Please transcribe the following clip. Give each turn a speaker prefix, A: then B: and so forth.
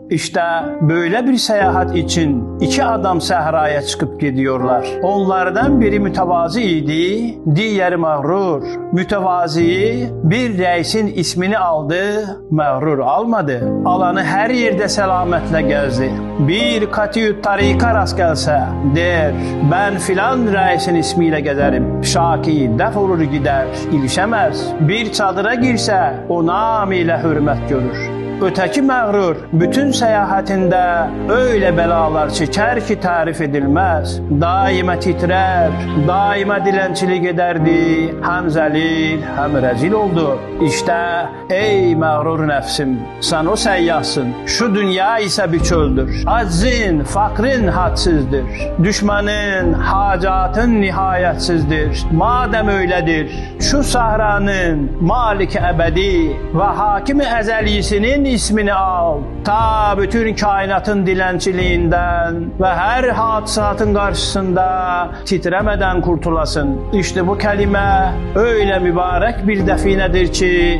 A: İşte böyle bir seyahat için iki adam sahraya çıkıp gidiyorlar. Onlardan biri mütevazi idi, diğeri mağrur. Mütevazi bir reisin ismini aldı, mağrur almadı. Alanı her yerde selametle gezdi. Bir katiyut tarika rast gelse der, ben filan reisin ismiyle gezerim. Şaki defolur gider, ilişemez. Bir çadıra girse o namıyla hürmet görür. Öteki mağrur bütün seyahatinde öyle belalar çeker ki tarif edilmez. Daima titrer, daima dilencilik ederdi. Hem zelil hem rezil oldu. İşte ey mağrur nefsim, sen o seyyahsın. Şu dünya ise bir çöldür. Aczin, fakrın hadsizdir. Düşmanın, hacatın nihayetsizdir. Madem öyledir, şu sahranın Malik-i ebedi ve Hakim-i ezeliyesinin ismini al. Ta bütün kainatın dilenciliğinden ve her hadisatın karşısında titremeden kurtulasın. İşte bu kelime öyle mübarek bir definedir ki